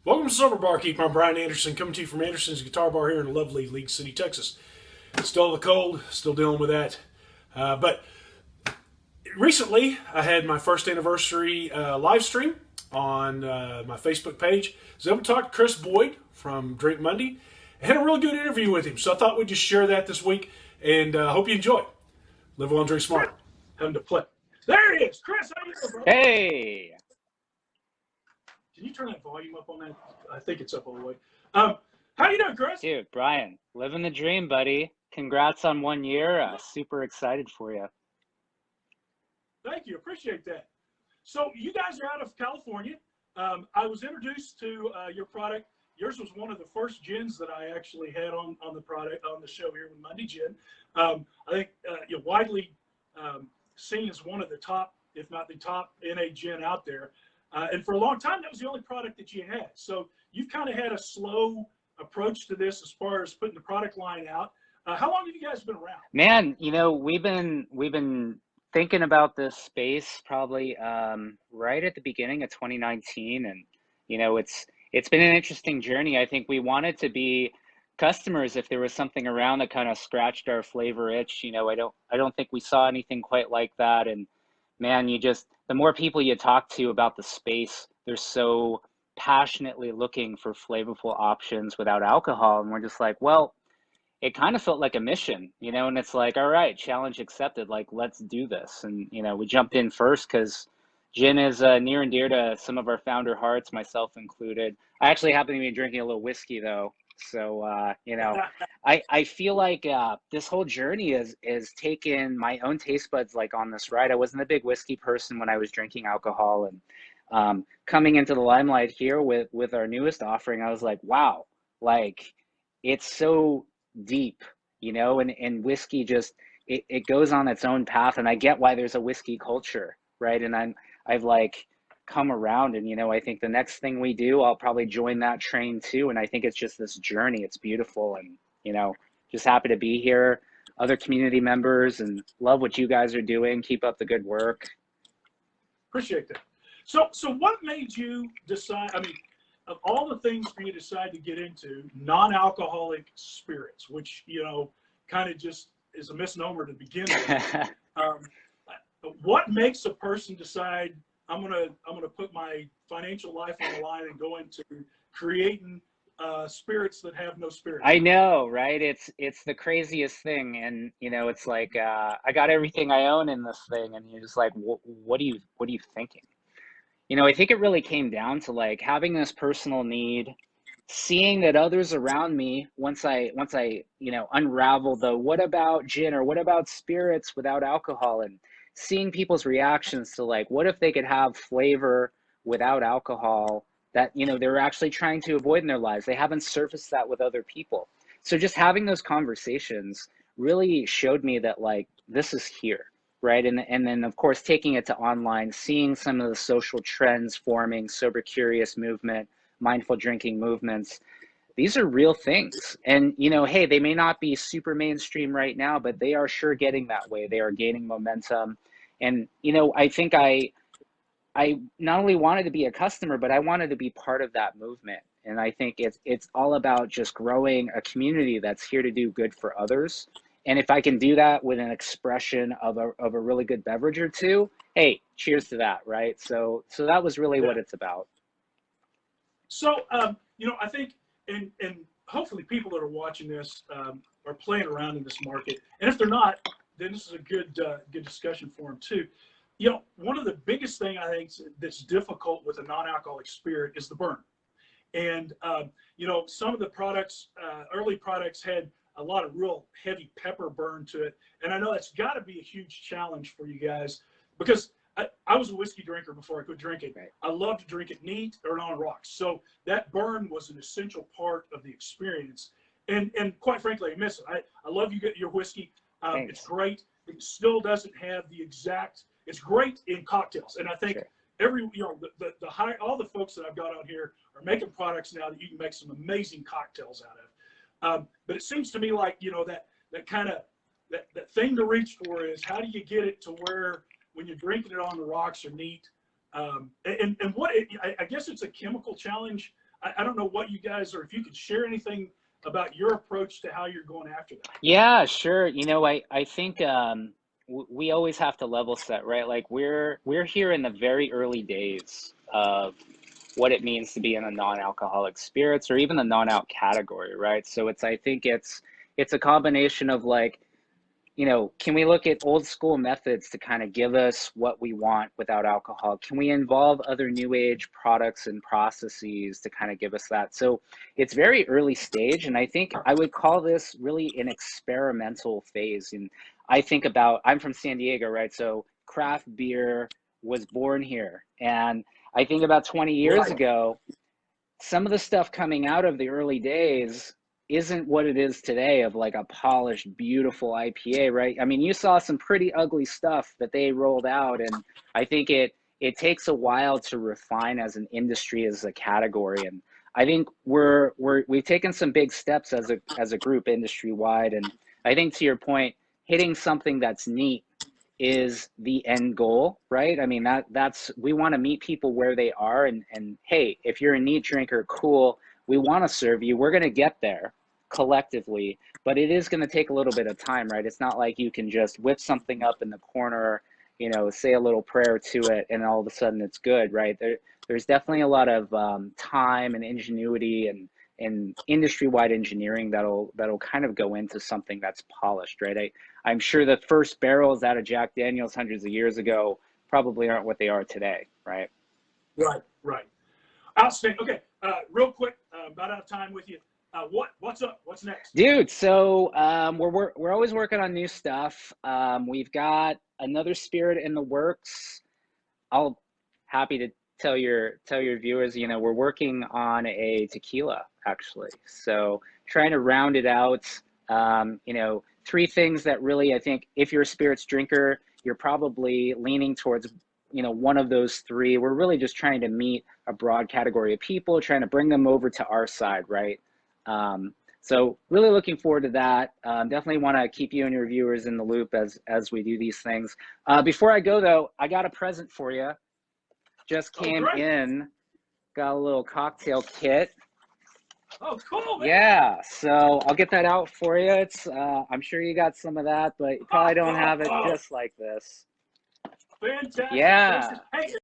Welcome to Sober Barkeep. I'm Brian Anderson, coming to you from Anderson's Guitar Bar here in lovely League City, Texas. Still the cold, still dealing with that. But recently, I had my first anniversary live stream on my Facebook page. I was able to talk to Chris Boyd from Drink Monday. I had a really good interview with him, so I thought we'd just share that this week, and hope you enjoy. Live well and drink smart. Time to play. There he is, Chris. How you doing, bro? Hey, Can you turn that volume up on that? I think it's up all the way. How you doing, Chris? dude, Brian, living the dream, buddy. Congrats on 1 year. Super excited for you. Thank you. Appreciate that. So you guys are out of California. I was introduced to your product. Yours was one of the first gins that I actually had on the product on the show here with Monday Gin. I think you're widely seen as one of the top, if not the top, NA gin out there. And for a long time, that was the only product that you had. So you've kind of had a slow approach to this as far as putting the product line out. How long have you guys been around? Man, we've been thinking about this space probably right at the beginning of 2019, and it's been an interesting journey. I think we wanted to be customers if there was something around that kind of scratched our flavor itch. I don't think we saw anything quite like that. And man, the more people you talk to about the space, they're so passionately looking for flavorful options without alcohol. And we're just like, well, it kind of felt like a mission, and it's like, all right, challenge accepted. Like, let's do this. And, we jumped in first because gin is near and dear to some of our founder hearts, myself included. I actually happen to be drinking a little whiskey though. So, I feel like this whole journey is taken my own taste buds like on this ride. I wasn't a big whiskey person when I was drinking alcohol, and coming into the limelight here with our newest offering, I was like, wow, like it's so deep, and whiskey just it goes on its own path, and I get why there's a whiskey culture, right? And I've like come around, and I think the next thing we do, I'll probably join that train too. And I think it's just this journey. It's beautiful, and just happy to be here, other community members, and love what you guys are doing. Keep up the good work. Appreciate that. So what made you decide? I mean, of all the things for you to decide to get into non-alcoholic spirits, which kind of just is a misnomer to begin with. What makes a person decide I'm gonna put my financial life on the line and go into creating spirits that have no spirits? I know, right? It's the craziest thing, and it's like I got everything I own in this thing, and you're just like, what are you thinking? I think it really came down to like having this personal need, seeing that others around me, once I unravel the what about gin or what about spirits without alcohol, and seeing people's reactions to like, what if they could have flavor without alcohol that they're actually trying to avoid in their lives. They haven't surfaced that with other people. So just having those conversations really showed me that like this is here, right? And then of course taking it to online, seeing some of the social trends forming, sober curious movement, mindful drinking movements. These are real things. And hey, they may not be super mainstream right now, but they are sure getting that way. They are gaining momentum. And I think I not only wanted to be a customer, but I wanted to be part of that movement. And I think it's all about just growing a community that's here to do good for others. And if I can do that with an expression of a really good beverage or two, hey, cheers to that, right? So that was really what it's about. So I think, and hopefully people that are watching this are playing around in this market. And if they're not, then this is a good discussion for them too. One of the biggest thing I think that's difficult with a non-alcoholic spirit is the burn. And, some of the products, early products had a lot of real heavy pepper burn to it. And I know that's got to be a huge challenge for you guys because I was a whiskey drinker before I quit drinking. Right. I love to drink it neat or on rocks. So that burn was an essential part of the experience. And quite frankly, I miss it. I love your whiskey. It's great. It still doesn't have the exact. It's great in cocktails, and I think all the folks that I've got on here are making products now that you can make some amazing cocktails out of. But it seems to me like that kind of that thing to reach for is how do you get it to where when you're drinking it on the rocks or neat, and what I guess it's a chemical challenge. I don't know what you guys, or if you could share anything about your approach to how you're going after that. Yeah, sure. You know, I think we always have to level set, right? Like we're here in the very early days of what it means to be in a non-alcoholic spirits or even the non-alc category, right? So I think it's a combination of like, you know, can we look at old school methods to kind of give us what we want without alcohol? Can we involve other new age products and processes to kind of give us that? So it's very early stage. And I think I would call this really an experimental phase. And I think about, I'm from San Diego, right? So craft beer was born here. And I think about 20 years Right. ago, some of the stuff coming out of the early days isn't what it is today of like a polished, beautiful IPA, right? I mean, you saw some pretty ugly stuff that they rolled out, and I think it takes a while to refine as an industry, as a category. And I think we've taken some big steps as a group industry wide. And I think to your point, hitting something that's neat is the end goal, right? I mean, that's we want to meet people where they are, and hey, if you're a neat drinker, cool, we want to serve you. We're going to get there collectively, but it is going to take a little bit of time, right? It's not like you can just whip something up in the corner, you know, say a little prayer to it, and all of a sudden it's good, right? There's definitely a lot of time and ingenuity and industry-wide engineering that'll kind of go into something that's polished, right? I'm sure the first barrels out of Jack Daniel's hundreds of years ago probably aren't what they are today, right? Right, right. Outstanding. Okay, real quick, about out of time with you. What's up? What's next? Dude, so we're always working on new stuff. We've got another spirit in the works. I'll happy to tell your viewers, you know, we're working on a tequila actually. So trying to round it out. You know, three things that really, I think if you're a spirits drinker, you're probably leaning towards, you know, one of those three. We're really just trying to meet a broad category of people, trying to bring them over to our side, right? So really looking forward to that. Definitely want to keep you and your viewers in the loop as we do these things. Before I go though, I got a present for you. Just came in, got a little cocktail kit. Oh, cool, man. Yeah, so I'll get that out for you. It's I'm sure you got some of that, but you probably don't have it just like this. Fantastic. Yeah. Hey,